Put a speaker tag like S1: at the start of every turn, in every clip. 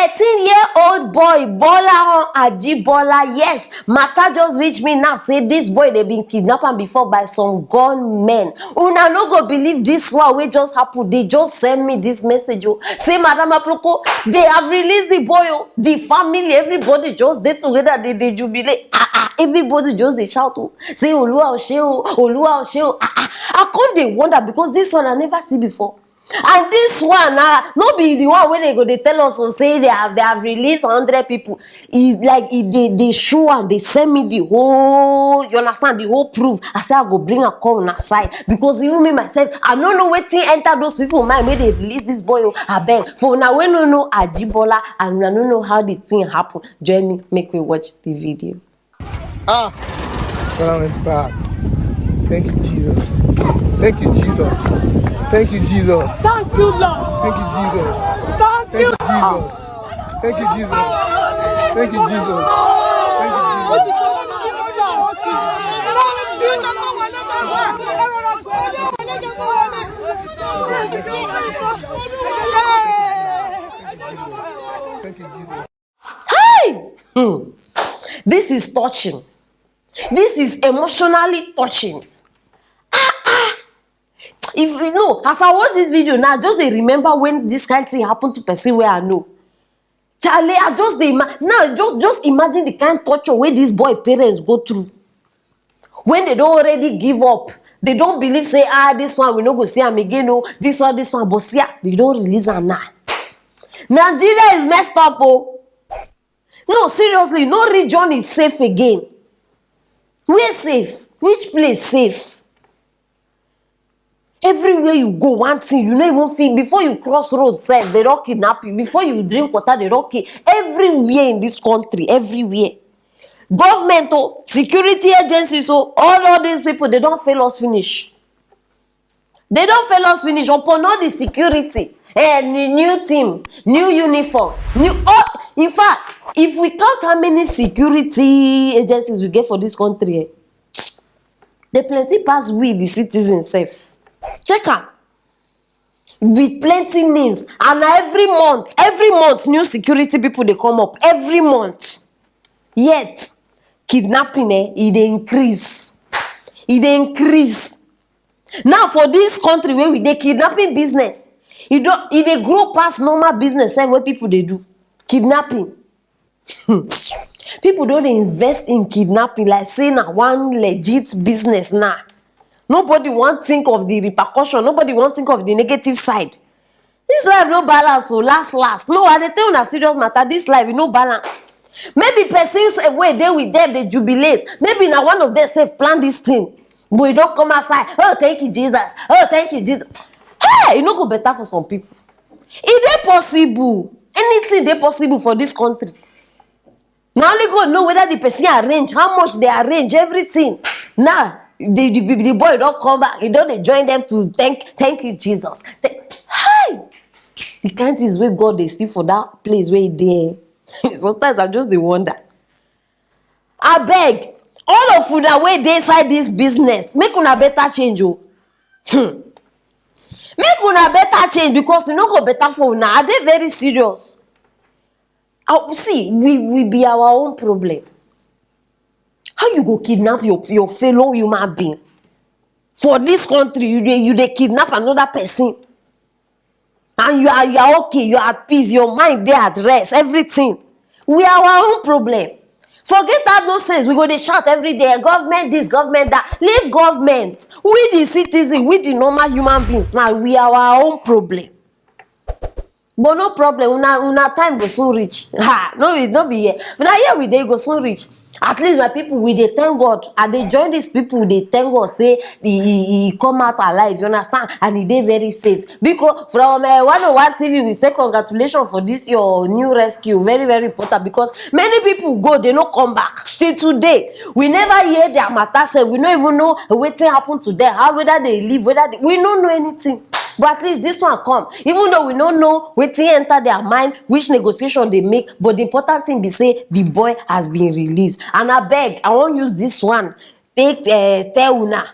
S1: 13-year-old boy, Bola Ajibola. Yes, matter just reach me now. Say this boy, they been kidnapped before by some gunmen. Una no go believe this one wey just happened. They just send me this message. Oh. Say, Madam Aproko, they have released the boy. Oh. The family, everybody just dey together. They jubilate. Everybody just they shout. Oh. Say, Oluwa Oseo, Oluwa Oseo. I can't they wonder because this one I never see before. And this one not be the one where they go they tell us or say they have released 100 people. They show and they send me the whole, you understand, the whole proof. I say I go bring a call on side because even me myself I don't know what thing enter those people mind when they release this boy. I beg for now we don't know Ajibola and we don't know how the thing happen. Join me, make we watch the video.
S2: God is back. Thank you, Jesus. Thank you, Jesus. Thank you, Jesus.
S3: Thank you, Lord.
S2: Thank you, Jesus.
S3: Thank you,
S2: Jesus. Thank you, Jesus. Thank you, Jesus. Thank you, Jesus.
S1: Hey! This is touching. This is emotionally touching. If you know, as I watch this video now, just they remember when this kind of thing happened to person where I know. Charlie, I just now just imagine the kind of torture where this boy parents go through. When they don't already give up, they don't believe, say, this one we no go see him again, no, this one, but see, they don't release him now. Nigeria is messed up, oh. No, seriously, no region is safe again. Where safe? Which place safe? Everywhere you go, one thing, you don't even feel, before you cross road, sef, they don't kidnap you. Before you drink water, they don't kill. Everywhere in this country, everywhere. Government, security agencies, all these people, they don't fail us finish. They don't fail us finish upon all the security. New team, new uniform, in fact, if we count how many security agencies we get for this country, they plenty pass we, the citizens, safe. Check out. With plenty names. And every month, new security people, they come up. Every month. Yet, kidnapping, it increase. It increase. Now, for this country where we dey kidnapping business, it grow past normal business where people they do. Kidnapping. People don't invest in kidnapping like saying one legit business now. Nobody want think of the repercussion. Nobody want think of the negative side. This life no balance, so last. No, I tell you na serious matter. This life no balance. Maybe persons way they with them, they jubilate. Maybe now one of them say plan this thing, but you don't come outside. Oh, thank you, Jesus. Oh, thank you, Jesus. Hey, it no go better for some people. It dey possible. Anything they possible for this country. Now only God know whether the person arrange, how much they arrange, everything. Now. The boy don't come back. He don't join them to thank you, Jesus. Hi! The kind is where God they see for that place where he there. Sometimes I just wonder. I beg, all of you that way they inside this business, make una better change, oh. Make una better change because you know go better for una. Are they very serious? See, we be our own problem. How you go kidnap your fellow human being? For this country, you dey kidnap another person. And you are okay, you are at peace, your mind there at rest, everything. We are our own problem. Forget that nonsense. We go dey shout every day, government this, government that. Leave government. We the citizen, we the normal human beings now, we are our own problem. But no problem, una time go soon reach. No be here. But now here we dey go soon reach. At least my people, we dey thank God. And they join these people, they thank God, say he come out alive, you understand? And he dey very safe. Because from 101 TV, we say congratulations for this your new rescue. Very, very important. Because many people go, they no come back. Till today, we never hear their matter say. We don't even know what happened to them. How whether they live, we don't know anything. But at least this one come. Even though we don't know what enter their mind, which negotiation they make, but the important thing be say the boy has been released. And I beg, I won't use this one. Take tell una.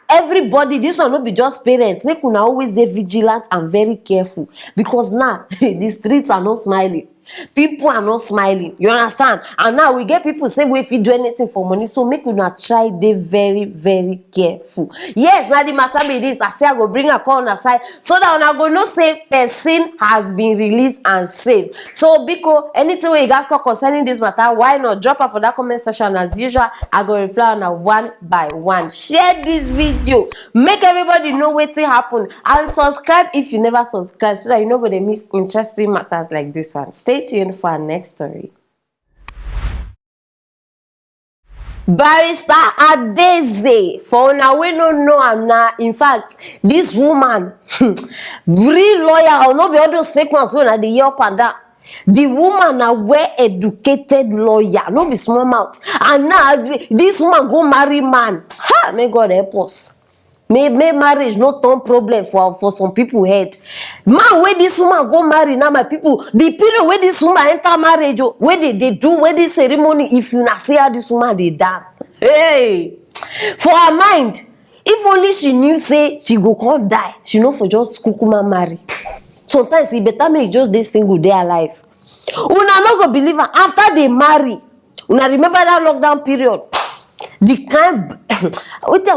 S1: Everybody, this one not be just parents. Make una always be vigilant and very careful. Because now, the streets are not smiling. People are not smiling, you understand? And now we get people say we fit do anything for money, so make una try dey very very careful. Yes, now the matter be this, I say I go bring a call on aside so that una go know say person has been released and saved. So biko, anything wey you guys talk concerning this matter, why not drop her for that comment section? As usual, I go reply on a one by one. Share this video, make everybody know wetin happen, and subscribe if you never subscribe, so that you no go dey miss interesting matters like this one. Stay tuned for our next story. Barrister Adeze, for una wey no know am na, in fact, this woman, real lawyer, or no be all those fake ones wey una dey hear up and down. The woman na well-educated lawyer, no be small mouth. And now this woman go marry man. Ha! May God help us. May marriage no turn problem for some people head. Man, where this woman go marry now, my people, the period where this woman enter marriage, where they do wedding ceremony, if you not see how this woman they dance, hey, for her mind, if only she knew say she go can't die, she know for just kukuma marry. Sometimes it better make just this single day alive. Una not go believe her after they marry. Una remember that lockdown period. The kind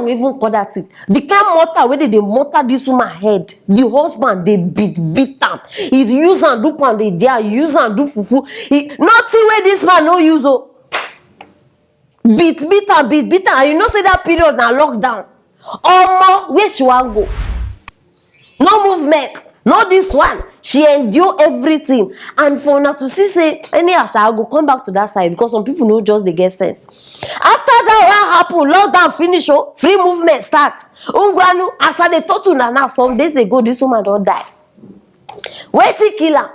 S1: we even call that it. The kind mortar where they mortar this woman head. The husband they beat am. He use and do pound they there, use and do fufu. Nothing where this man no use oh. Beat am. And you know say that period na lockdown. Where she want go? No movement. Not this one. She endure everything. And for una to see say any I go come back to that side, because some people know just they get sense. After that, what happened? Lockdown finish, free movement start. Ungwanu, as I they told you now, some days ago, this woman don't die. Wait till kill her.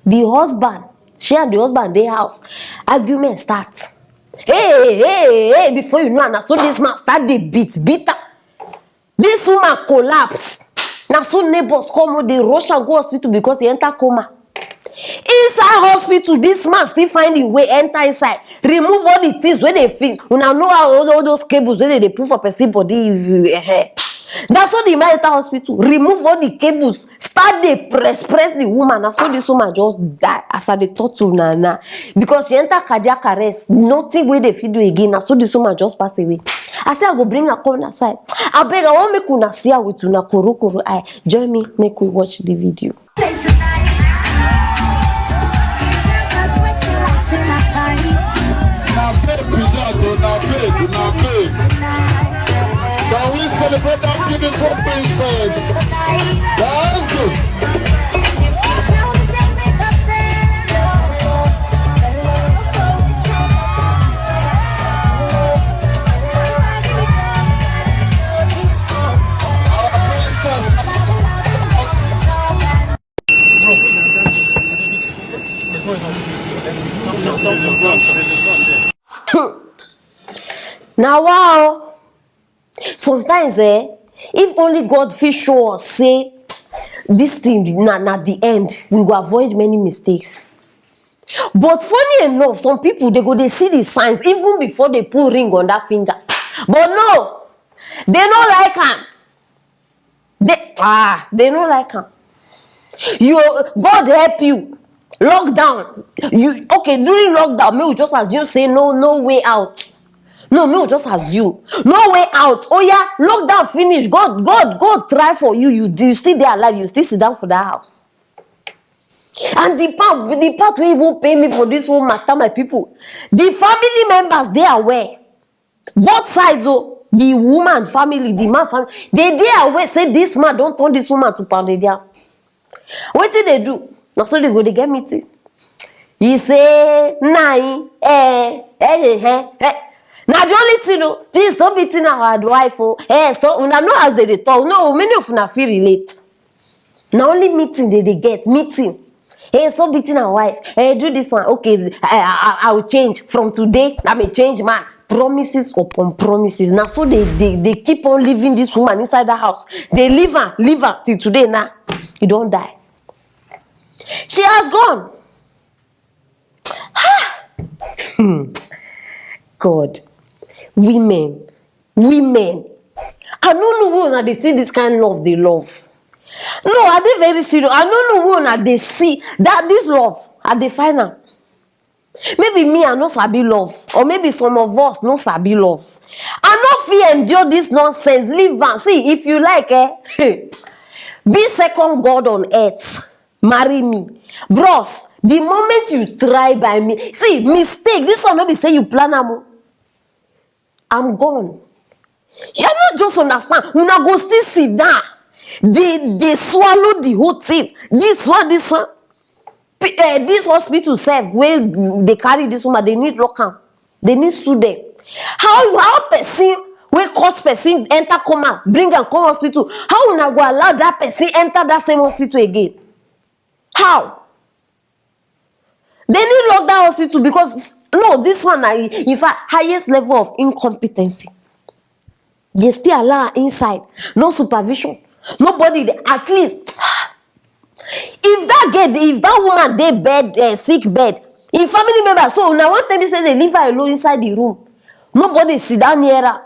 S1: The husband, she and the husband, their house, argument starts. Hey, before you know, and so this man start the beat her. This woman collapse. Now so neighbors come, they rush and go hospital because he enter coma. Inside hospital, this man still finding way enter inside. Remove all the things where they fix. We now know how all those cables where they put for person body. That's what the man enter hospital. Remove all the cables. Start they press the woman. And so this woman just die as I they thought to Nana. Because she enter cardiac arrest. Nothing where they feed you again. And so this woman just pass away. I say I go bring her corner side. I beg I want make una see her with una koro eye. Join me, make we watch the video.
S3: Can we celebrate that beautiful princess? That's good.
S1: Now wow. Sometimes if only God fit show us say this thing na the end, we will avoid many mistakes. But funny enough, some people they see the signs even before they put ring on that finger. But no, they don't like am. They don't like am. God help you. Lockdown. During lockdown, may we just assume say no way out. No, me just assume. No way out. Oh yeah, lockdown finish. God try for you. You still there alive. You still sit down for that house. And the part where even pay me for this whole matter, my people. The family members, they are aware. Both sides, the woman family, the man family, they aware. Say this man don't turn this woman to pound it down. What did they do? Now so they go, they get meeting. He say, Now the only thing, please stop beating our wife. Stop. Una know as they talk. No, many of una feel relate. Now only meeting they get meeting. Stop beating our wife. Do this one. Okay, I will change from today. I may change man. Promises upon promises. Now so they keep on leaving this woman inside the house. They leave her till today. Now you don't die. She has gone. God. Women. I don't know when they see this kind of love they love. No, are they very serious? I don't know when they see that this love. I define am. Maybe me I no sabi love, or maybe some of us no sabi love. I no fit endure this nonsense. Leave am. See, if you like, be second god on earth, marry me. Bros, the moment you try by me, see, mistake, this one no be say you plan am. I'm gone. You not just understand. Una go still sit down. They swallow the whole thing. This one. This hospital self, where they carry this woman, they need lock am. They need sue them. How person wey cause person enter coma, bring am come hospital? How una go allow that person enter that same hospital again? How? They need lock that hospital because no, this one in fact highest level of incompetency. They still allow her inside, no supervision, nobody there. At least if that woman dey bed, sick bed, in family member, so now one time they say they leave her alone inside the room, nobody sit down near her.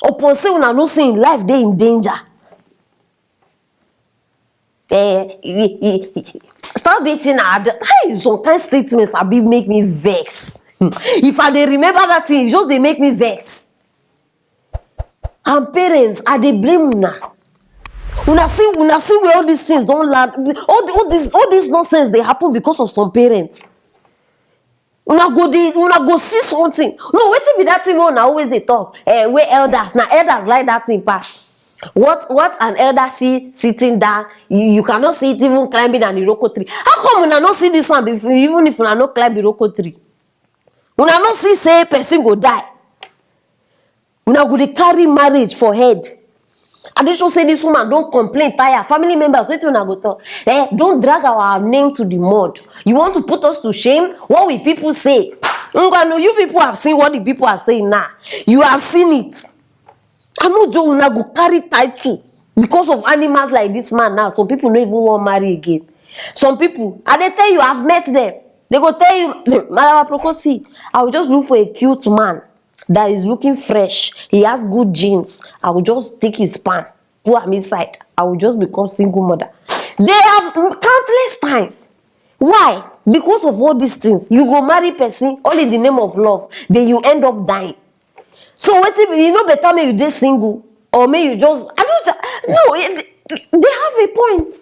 S1: Upon say una no see life dey in danger. Stop beating her. Hey, some kind statements abi make me vex. If I dey remember that thing, it just dey make me vex. And parents, I dey blame una. Una see where all these things don't land. All this nonsense they happen because of some parents. Una go see something. No, wetin be that thing wey una always dey talk? Where elders, now elders like that thing pass. What an elder see sitting down, you cannot see it even climbing an Aproko tree. How come una no see this one even if una no climb Aproko tree? Una no see say person go die. Una go dey carry marriage for head. And they should say this woman don't complain, tire. Family members, wait till I go talk. Don't drag our name to the mud. You want to put us to shame? What will people say? You people have seen what the people are saying now. You have seen it. I'm not just una go carry title because of animals like this man now. Some people don't even want to marry again. Some people, and they tell you, I've met them. They go tell you, Madam Aproko, see, I will just look for a cute man that is looking fresh. He has good genes. I will just take his sperm, put him inside. I will just become single mother. They have countless times. Why? Because of all these things. You go marry person all in the name of love. Then you end up dying. So what if you know better may you dey single or may you just they have a point.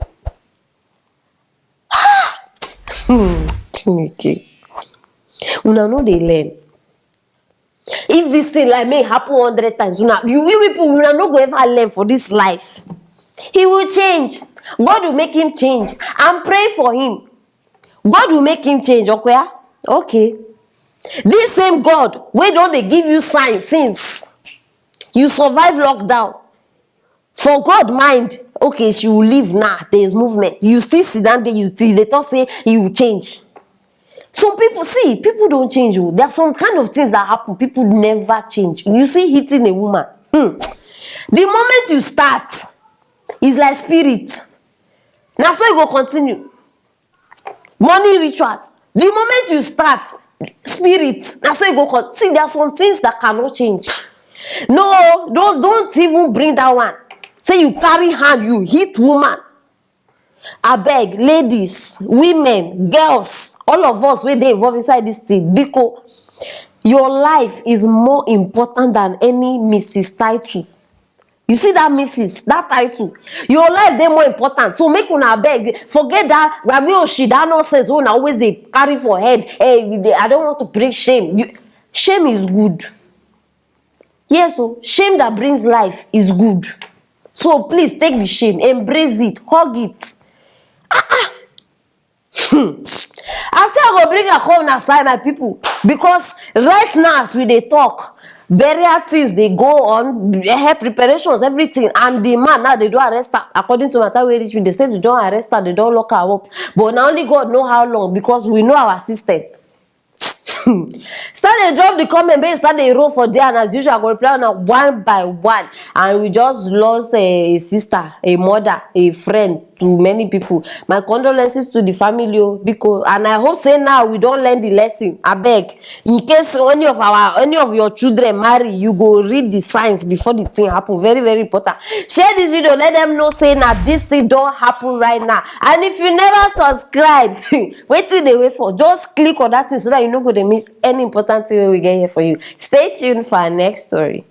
S1: Okay. Una know they learn. If this thing like me happen 100 times, you people will not go ever learn for this life. He will change. God will make him change. I'm praying for him. God will make him change. Okay. This same God, where don't they give you signs since you survive lockdown? For God mind, okay, she will leave now. There is movement. You still sit down there, you see, they talk say he will change. Some people, see, people don't change. There are some kind of things that happen. People never change. You see hitting a woman. The moment you start, it's like spirit. Now so you go continue. Money rituals. The moment you start, spirit. Now so you go continue. See, there are some things that cannot change. No, don't even bring that one. Say you carry hand, you hit woman. I beg, ladies, women, girls, all of us where they involved inside this thing, because your life is more important than any Mrs. title. You see that Mrs. that title, your life they more important. So make una beg, forget that that nonsense when I always they carry for head. I don't want to bring shame. Shame is good. Yes, so shame that brings life is good. So please take the shame, embrace it, hug it. I say I go bring a home aside my people, because right now as we they talk, burial things they go on, hair preparations, everything, and the man now they do arrest her. According to matter where they say they don't arrest her, they don't lock her up. But now only God know how long, because we know our system. Start dey drop the comment, make start dey roll for there, and as usual I go reply una one by one. And we just lost a sister, a mother, a friend, to many people. My condolences to the family, because, and I hope say now we don learn the lesson. Abeg, in case any of your children marry, you go read the signs before the thing happen. Very, very important. Share this video, let them know say na this thing don happen right now. And if you never subscribe, wetin dey wait for? Just click on that thing so that you no go dey miss any important thing we get here for you. Stay tuned for our next story.